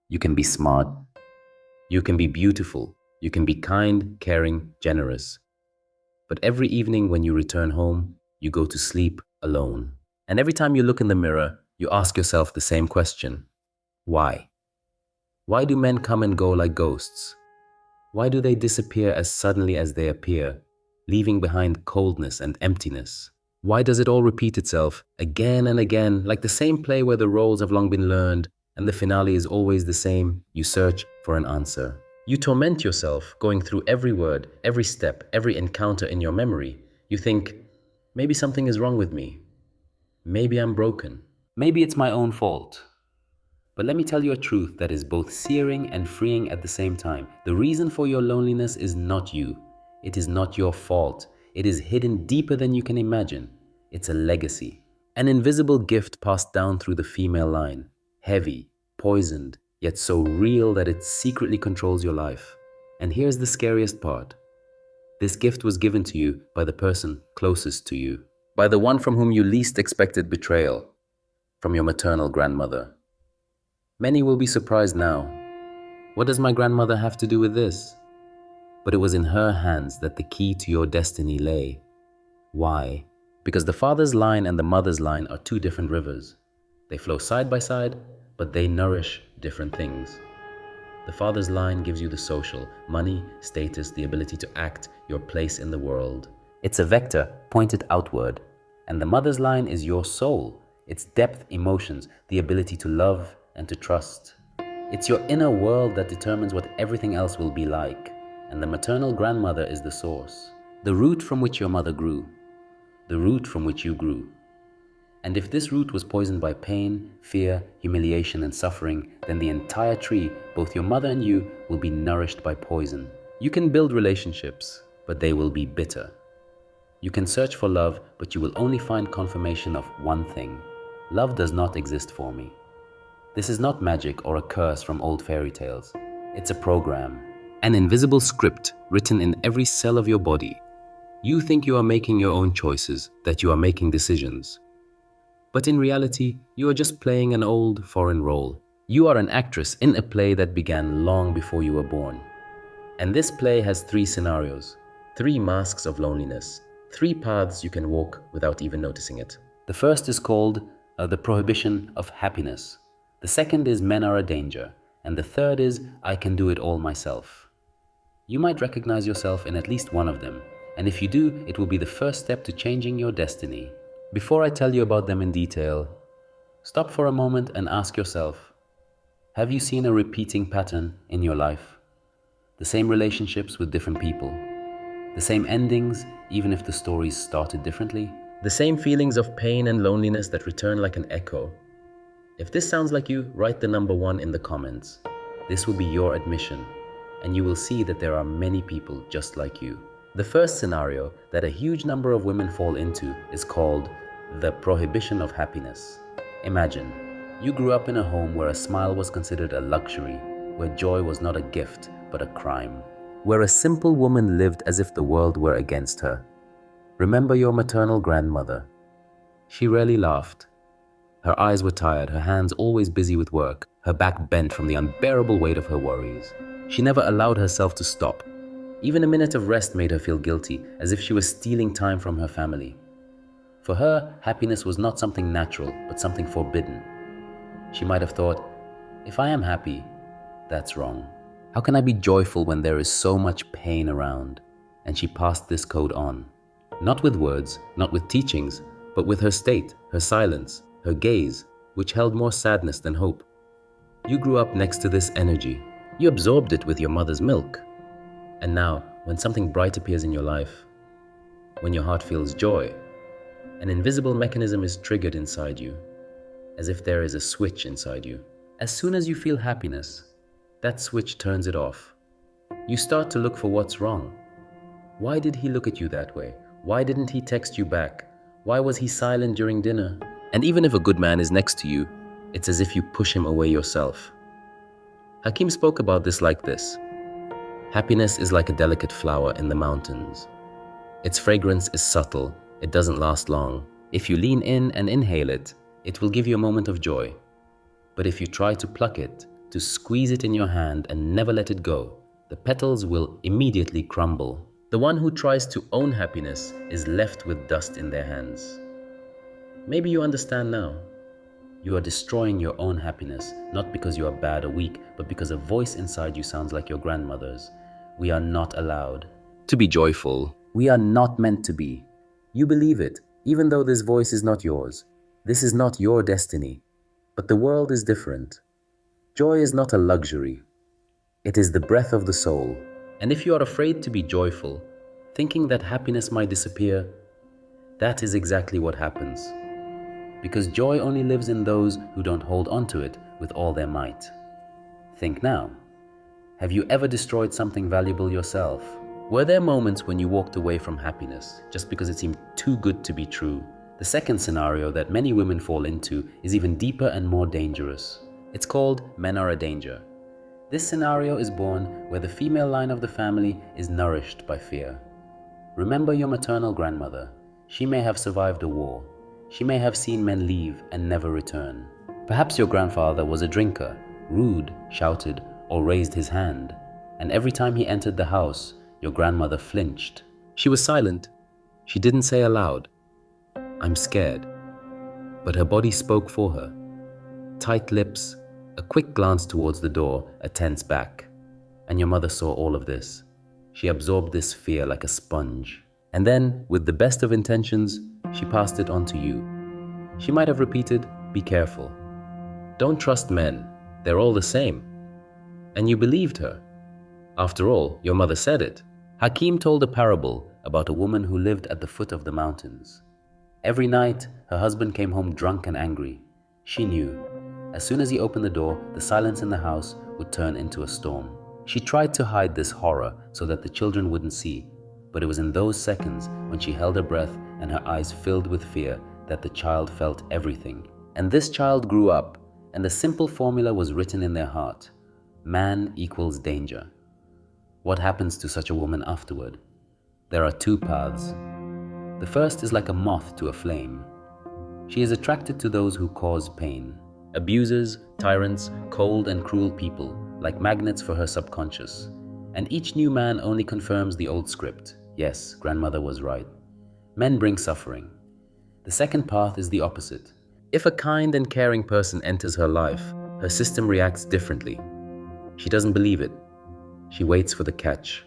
You can be smart. You can be beautiful. You can be kind, caring, generous. But every evening when you return home, you go to sleep alone. And every time you look in the mirror, you ask yourself the same question. Why? Why do men come and go like ghosts? Why do they disappear as suddenly as they appear, leaving behind coldness and emptiness? Why does it all repeat itself again and again, like the same play where the roles have long been learned and the finale is always the same? You search for an answer. You torment yourself, going through every word, every step, every encounter in your memory. You think, maybe something is wrong with me. Maybe I'm broken. Maybe it's my own fault. But let me tell you a truth that is both searing and freeing at the same time. The reason for your loneliness is not you. It is not your fault. It is hidden deeper than you can imagine. It's a legacy. An invisible gift passed down through the female line. Heavy, poisoned, yet so real that it secretly controls your life. And here's the scariest part. This gift was given to you by the person closest to you. By the one from whom you least expected betrayal. From your maternal grandmother. Many will be surprised now. What does my grandmother have to do with this? But it was in her hands that the key to your destiny lay. Why? Because the father's line and the mother's line are two different rivers. They flow side by side, but they nourish different things. The father's line gives you the social, money, status, the ability to act, your place in the world. It's a vector pointed outward. And the mother's line is your soul, its depth, emotions, the ability to love and to trust. It's your inner world that determines what everything else will be like. And the maternal grandmother is the source, the root from which your mother grew, the root from which you grew. And if this root was poisoned by pain, fear, humiliation, and suffering, then the entire tree, both your mother and you, will be nourished by poison. You can build relationships, but they will be bitter. You can search for love, but you will only find confirmation of one thing. Love does not exist for me. This is not magic or a curse from old fairy tales. It's a program, an invisible script written in every cell of your body. You think you are making your own choices, that you are making decisions. But in reality, you are just playing an old foreign role. You are an actress in a play that began long before you were born. And this play has three scenarios, three masks of loneliness, three paths you can walk without even noticing it. The first is called the prohibition of happiness. The second is men are a danger. And the third is I can do it all myself. You might recognize yourself in at least one of them. And if you do, it will be the first step to changing your destiny. Before I tell you about them in detail, stop for a moment and ask yourself, have you seen a repeating pattern in your life? The same relationships with different people? The same endings, even if the stories started differently? The same feelings of pain and loneliness that return like an echo? If this sounds like you, write the number 1 in the comments. This will be your admission, and you will see that there are many people just like you. The first scenario that a huge number of women fall into is called the prohibition of happiness. Imagine, you grew up in a home where a smile was considered a luxury, where joy was not a gift but a crime, where a simple woman lived as if the world were against her. Remember your maternal grandmother. She rarely laughed. Her eyes were tired, her hands always busy with work, her back bent from the unbearable weight of her worries. She never allowed herself to stop. Even a minute of rest made her feel guilty, as if she was stealing time from her family. For her, happiness was not something natural, but something forbidden. She might have thought, if I am happy, that's wrong. How can I be joyful when there is so much pain around? And she passed this code on. Not with words, not with teachings, but with her state, her silence, her gaze, which held more sadness than hope. You grew up next to this energy. You absorbed it with your mother's milk. And now, when something bright appears in your life, when your heart feels joy, an invisible mechanism is triggered inside you, as if there is a switch inside you. As soon as you feel happiness, that switch turns it off. You start to look for what's wrong. Why did he look at you that way? Why didn't he text you back? Why was he silent during dinner? And even if a good man is next to you, it's as if you push him away yourself. Hakim spoke about this like this. Happiness is like a delicate flower in the mountains. Its fragrance is subtle, it doesn't last long. If you lean in and inhale it, it will give you a moment of joy. But if you try to pluck it, to squeeze it in your hand and never let it go, the petals will immediately crumble. The one who tries to own happiness is left with dust in their hands. Maybe you understand now. You are destroying your own happiness, not because you are bad or weak, but because a voice inside you sounds like your grandmother's. We are not allowed to be joyful. We are not meant to be. You believe it, even though this voice is not yours. This is not your destiny. But the world is different. Joy is not a luxury. It is the breath of the soul. And if you are afraid to be joyful, thinking that happiness might disappear, that is exactly what happens. Because joy only lives in those who don't hold on to it with all their might. Think now. Have you ever destroyed something valuable yourself? Were there moments when you walked away from happiness just because it seemed too good to be true? The second scenario that many women fall into is even deeper and more dangerous. It's called men are a danger. This scenario is born where the female line of the family is nourished by fear. Remember your maternal grandmother. She may have survived a war. She may have seen men leave and never return. Perhaps your grandfather was a drinker, rude, shouted, or raised his hand. And every time he entered the house, your grandmother flinched. She was silent. She didn't say aloud, "I'm scared." But her body spoke for her. Tight lips, a quick glance towards the door, a tense back. And your mother saw all of this. She absorbed this fear like a sponge. And then, with the best of intentions, she passed it on to you. She might have repeated, "Be careful. Don't trust men. They're all the same." And you believed her. After all, your mother said it. Hakim told a parable about a woman who lived at the foot of the mountains. Every night, her husband came home drunk and angry. She knew. As soon as he opened the door, the silence in the house would turn into a storm. She tried to hide this horror so that the children wouldn't see, but it was in those seconds when she held her breath and her eyes filled with fear that the child felt everything. And this child grew up, and the simple formula was written in their heart: man equals danger. What happens to such a woman afterward? There are two paths. The first is like a moth to a flame. She is attracted to those who cause pain. Abusers, tyrants, cold and cruel people, like magnets for her subconscious. And each new man only confirms the old script. Yes, grandmother was right. Men bring suffering. The second path is the opposite. If a kind and caring person enters her life, her system reacts differently. She doesn't believe it. She waits for the catch.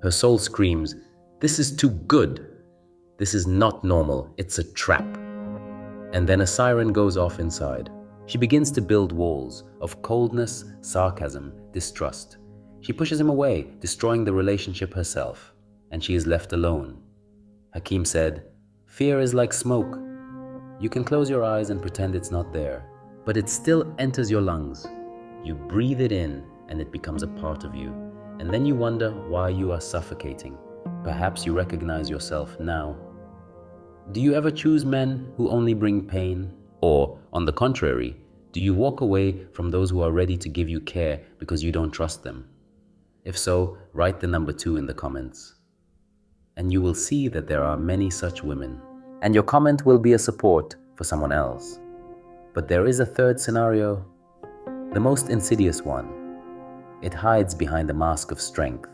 Her soul screams, "This is too good. This is not normal. It's a trap." And then a siren goes off inside. She begins to build walls of coldness, sarcasm, distrust. She pushes him away, destroying the relationship herself, and she is left alone. Hakim said, "Fear is like smoke. You can close your eyes and pretend it's not there, but it still enters your lungs. You breathe it in, and it becomes a part of you. And then you wonder why you are suffocating. Perhaps you recognize yourself now. Do you ever choose men who only bring pain? Or, on the contrary, do you walk away from those who are ready to give you care because you don't trust them? If so, write the number 2 in the comments. And you will see that there are many such women. And your comment will be a support for someone else. But there is a third scenario, the most insidious one. It hides behind a mask of strength.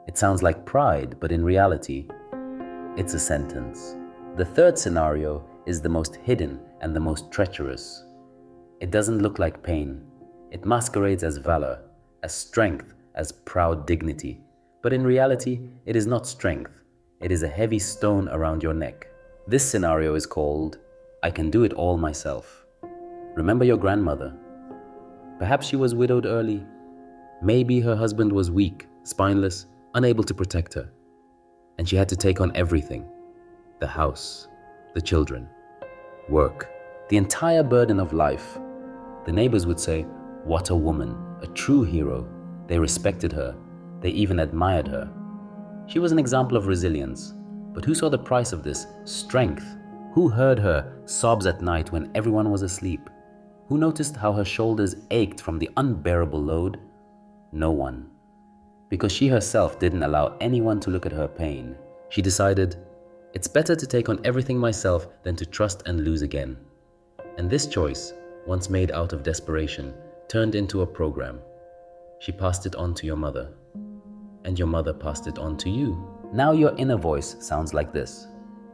It sounds like pride, but in reality, it's a sentence. The third scenario is the most hidden and the most treacherous. It doesn't look like pain. It masquerades as valor, as strength, as proud dignity. But in reality, it is not strength. It is a heavy stone around your neck. This scenario is called, "I can do it all myself." Remember your grandmother. Perhaps she was widowed early. Maybe her husband was weak, spineless, unable to protect her. And she had to take on everything. The house, the children, work, the entire burden of life. The neighbors would say, "What a woman, a true hero." They respected her. They even admired her. She was an example of resilience. But who saw the price of this? Strength. Who heard her sobs at night when everyone was asleep? Who noticed how her shoulders ached from the unbearable load? No one. Because she herself didn't allow anyone to look at her pain. She decided, it's better to take on everything myself than to trust and lose again. And this choice, once made out of desperation, turned into a program. She passed it on to your mother, and your mother passed it on to you. Now your inner voice sounds like this.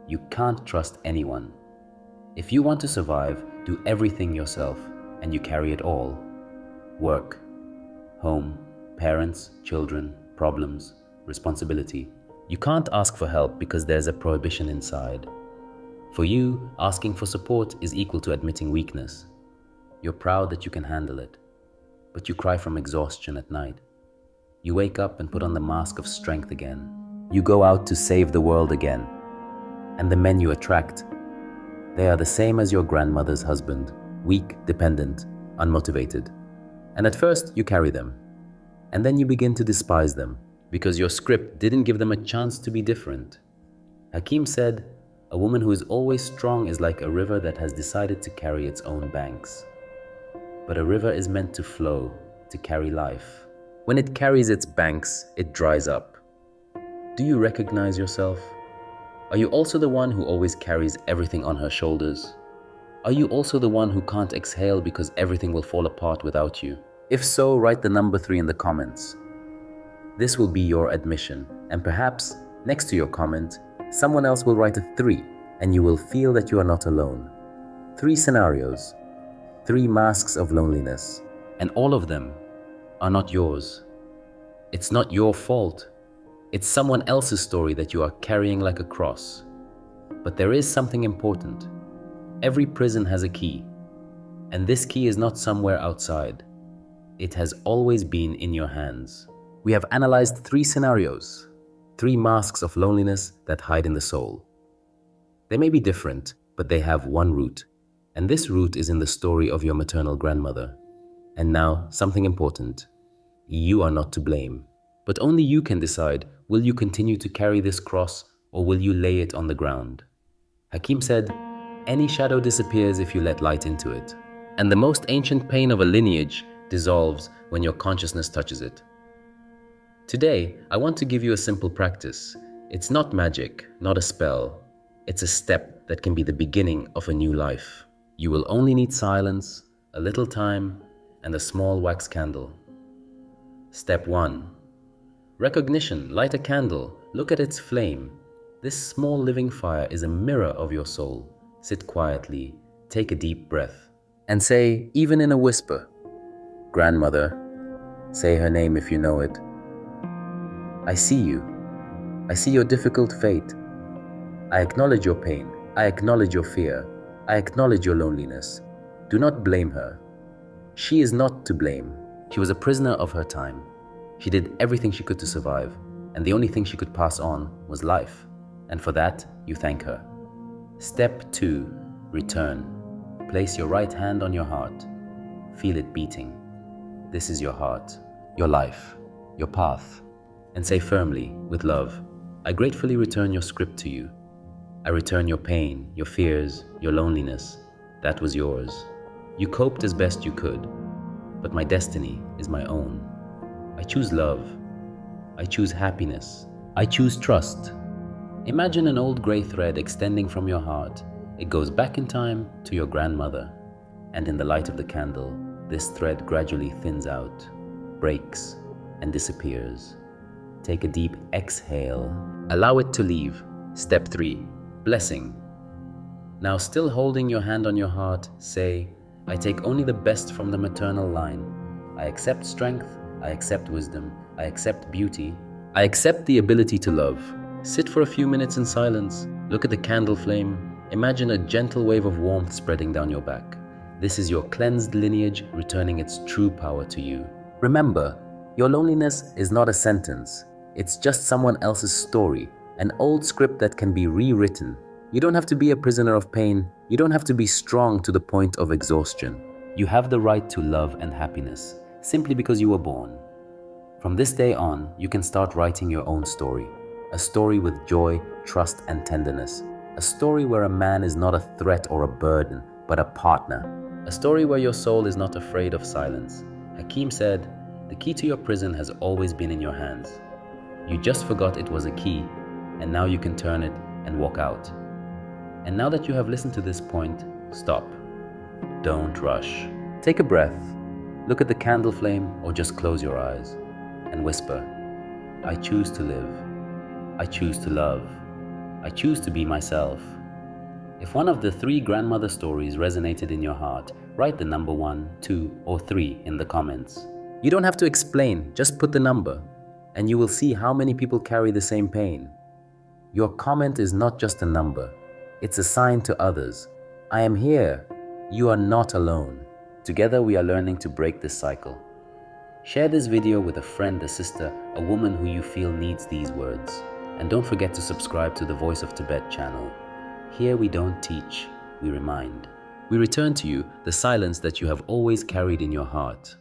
You can't trust anyone. If you want to survive, do everything yourself, and you carry it all. Work, home, parents, children, problems, responsibility. You can't ask for help because there's a prohibition inside. For you, asking for support is equal to admitting weakness. You're proud that you can handle it, but you cry from exhaustion at night. You wake up and put on the mask of strength again. You go out to save the world again. And the men you attract, they are the same as your grandmother's husband, weak, dependent, unmotivated. And at first, you carry them. And then you begin to despise them because your script didn't give them a chance to be different. Hakim said, "A woman who is always strong is like a river that has decided to carry its own banks. But a river is meant to flow, to carry life. When it carries its banks, it dries up." Do you recognize yourself? Are you also the one who always carries everything on her shoulders? Are you also the one who can't exhale because everything will fall apart without you? If so, write the number 3 in the comments. This will be your admission, and perhaps next to your comment, someone else will write a 3, and you will feel that you are not alone. 3 scenarios, 3 masks of loneliness, and all of them are not yours. It's not your fault. It's someone else's story that you are carrying like a cross. But there is something important. Every prison has a key, and this key is not somewhere outside. It has always been in your hands. We have analyzed 3 scenarios, 3 masks of loneliness that hide in the soul. They may be different, but they have one root, and this root is in the story of your maternal grandmother. And now, something important. You are not to blame, but only you can decide, will you continue to carry this cross or will you lay it on the ground? Hakim said, "Any shadow disappears if you let light into it, and the most ancient pain of a lineage dissolves when your consciousness touches it." Today, I want to give you a simple practice. It's not magic, not a spell. It's a step that can be the beginning of a new life. You will only need silence, a little time, and a small wax candle. Step 1. Recognition. Light a candle. Look at its flame. This small living fire is a mirror of your soul. Sit quietly, take a deep breath, and say, even in a whisper, "Grandmother," say her name if you know it. "I see you. I see your difficult fate. I acknowledge your pain. I acknowledge your fear. I acknowledge your loneliness. Do not blame her. She is not to blame. She was a prisoner of her time. She did everything she could to survive, and the only thing she could pass on was life. And for that, you thank her." Step 2. Return. Place your right hand on your heart. Feel it beating. This is your heart, your life, your path. And say firmly, with love, "I gratefully return your script to you. I return your pain, your fears, your loneliness. That was yours. You coped as best you could, but my destiny is my own. I choose love. I choose happiness. I choose trust." Imagine an old gray thread extending from your heart. It goes back in time to your grandmother. And in the light of the candle, this thread gradually thins out, breaks, and disappears. Take a deep exhale. Allow it to leave. Step 3. Blessing. Now, still holding your hand on your heart, say, "I take only the best from the maternal line. I accept strength. I accept wisdom. I accept beauty. I accept the ability to love." Sit for a few minutes in silence. Look at the candle flame. Imagine a gentle wave of warmth spreading down your back. This is your cleansed lineage returning its true power to you. Remember, your loneliness is not a sentence. It's just someone else's story, an old script that can be rewritten. You don't have to be a prisoner of pain. You don't have to be strong to the point of exhaustion. You have the right to love and happiness, simply because you were born. From this day on, you can start writing your own story. A story with joy, trust, and tenderness. A story where a man is not a threat or a burden, but a partner. A story where your soul is not afraid of silence. Hakim said, "The key to your prison has always been in your hands. You just forgot it was a key, and now you can turn it and walk out." And now that you have listened to this point, stop. Don't rush. Take a breath. Look at the candle flame or just close your eyes and whisper, I choose to live. I choose to love. I choose to be myself. If one of the 3 grandmother stories resonated in your heart, write the number 1, 2, or 3 in the comments. You don't have to explain, just put the number, and you will see how many people carry the same pain. Your comment is not just a number, it's a sign to others. I am here. You are not alone. Together we are learning to break this cycle. Share this video with a friend, a sister, a woman who you feel needs these words. And don't forget to subscribe to the Voice of Tibet channel. Here we don't teach, we remind. We return to you the silence that you have always carried in your heart.